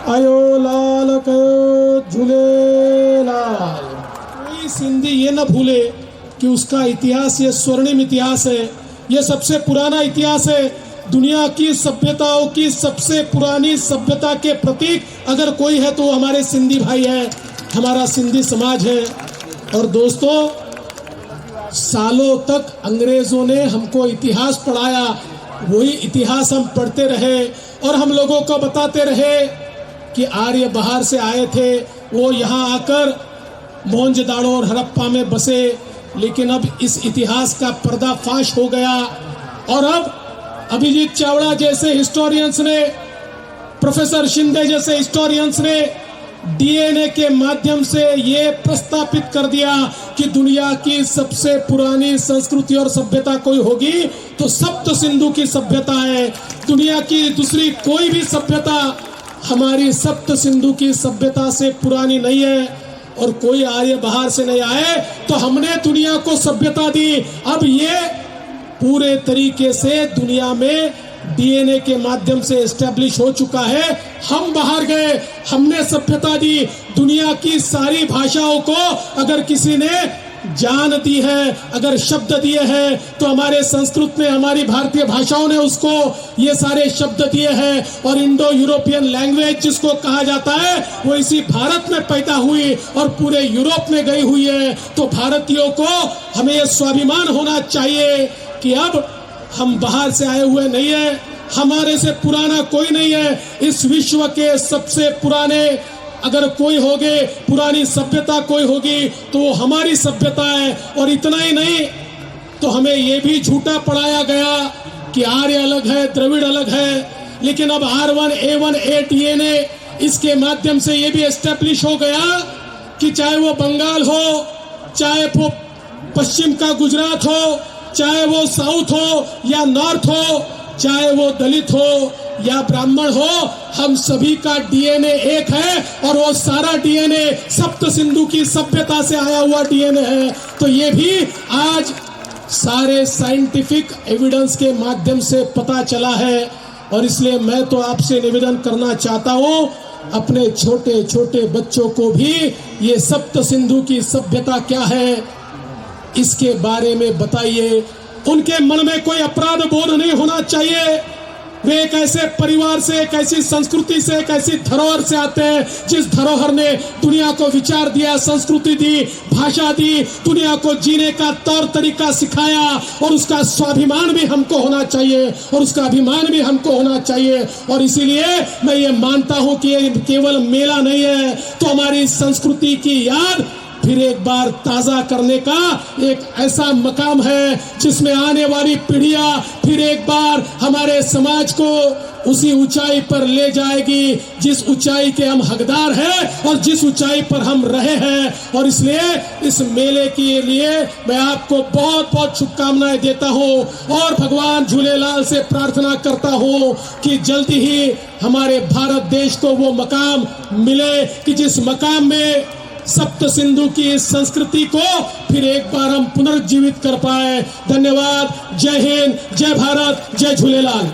आयो लाल कयो झूलेलाल। कोई सिंधी ये न भूले कि उसका इतिहास ये स्वर्णिम इतिहास है, ये सबसे पुराना इतिहास है। दुनिया की सभ्यताओं की सबसे पुरानी सभ्यता के प्रतीक अगर कोई है तो वो हमारे सिंधी भाई है, हमारा सिंधी समाज है। और दोस्तों, सालों तक अंग्रेजों ने हमको इतिहास पढ़ाया, वही इतिहास हम पढ़ते रहे और हम लोगों को बताते रहे कि आर्य बाहर से आए थे, वो यहाँ आकर मोहनजोदड़ो और हड़प्पा में बसे। लेकिन अब इस इतिहास का पर्दाफाश हो गया और अब अभिजीत चावड़ा जैसे हिस्टोरियंस ने, प्रोफेसर शिंदे जैसे हिस्टोरियंस ने डीएनए के माध्यम से ये प्रस्तापित कर दिया कि दुनिया की सबसे पुरानी संस्कृति और सभ्यता कोई होगी तो सप्त सिंधु की सभ्यता है। दुनिया की दूसरी कोई भी सभ्यता हमारी सप्त सिंधु की सभ्यता से पुरानी नहीं है। और कोई आर्य बाहर से नहीं आए तो हमने दुनिया को सभ्यता दी। अब ये पूरे तरीके से दुनिया में डीएनए के माध्यम से एस्टेब्लिश हो चुका है। हम बाहर गए, हमने सभ्यता दी। दुनिया की सारी भाषाओं को अगर किसी ने जान दी है, अगर शब्द दिए हैं, तो हमारे संस्कृत ने, हमारी भारतीय भाषाओं ने उसको ये सारे शब्द दिए हैं। और इंडो यूरोपियन लैंग्वेज जिसको कहा जाता है वो इसी भारत में पैदा हुई और पूरे यूरोप में गई हुई है। तो भारतीयों को हमें ये स्वाभिमान होना चाहिए कि अब हम बाहर से आए हुए नहीं है, हमारे से पुराना कोई नहीं है। इस विश्व के सबसे पुराने अगर कोई होगे, पुरानी सभ्यता कोई होगी तो वो हमारी सभ्यता है। और इतना ही नहीं, तो हमें ये भी झूठा पढ़ाया गया कि आर्य अलग है, द्रविड़ अलग है। लेकिन अब R1A1A DNA इसके माध्यम से ये भी एस्टेब्लिश हो गया कि चाहे वो बंगाल हो, चाहे वो पश्चिम का गुजरात हो, चाहे वो साउथ हो या नॉर्थ हो, चाहे वो दलित हो या ब्राह्मण हो, हम सभी का डीएनए एक है और वो सारा डीएनए सप्त सिंधु की सभ्यता से आया हुआ डीएनए है। तो ये भी आज सारे साइंटिफिक एविडेंस के माध्यम से पता चला है। और इसलिए मैं तो आपसे निवेदन करना चाहता हूँ, अपने छोटे छोटे बच्चों को भी ये सप्त सिंधु की सभ्यता क्या है इसके बारे में बताइए। उनके मन में कोई अपराध बोध नहीं होना चाहिए। वे एक ऐसे परिवार से, एक ऐसी संस्कृति से, एक ऐसी धरोहर से आते हैं जिस धरोहर ने दुनिया को विचार दिया, संस्कृति दी, भाषा दी, दुनिया को जीने का तौर तरीका सिखाया। और उसका स्वाभिमान भी हमको होना चाहिए और उसका अभिमान भी हमको होना चाहिए। और इसीलिए मैं ये मानता हूं कि ये केवल मेला नहीं है, तो हमारी संस्कृति की याद फिर एक बार ताजा करने का एक ऐसा मकाम है जिसमें आने वाली पीढ़ियां फिर एक बार हमारे समाज को उसी ऊंचाई पर ले जाएगी जिस ऊंचाई के हम हकदार हैं और जिस ऊंचाई पर हम रहे हैं। और इसलिए इस मेले के लिए मैं आपको बहुत बहुत शुभकामनाएं देता हूं और भगवान झूलेलाल से प्रार्थना करता हूं कि जल्दी ही हमारे भारत देश को वो मकाम मिले कि जिस मकाम में सप्त सिंधु की इस संस्कृति को फिर एक बार हम पुनर्जीवित कर पाए। धन्यवाद। जय हिंद, जय भारत, जय झूलेलाल।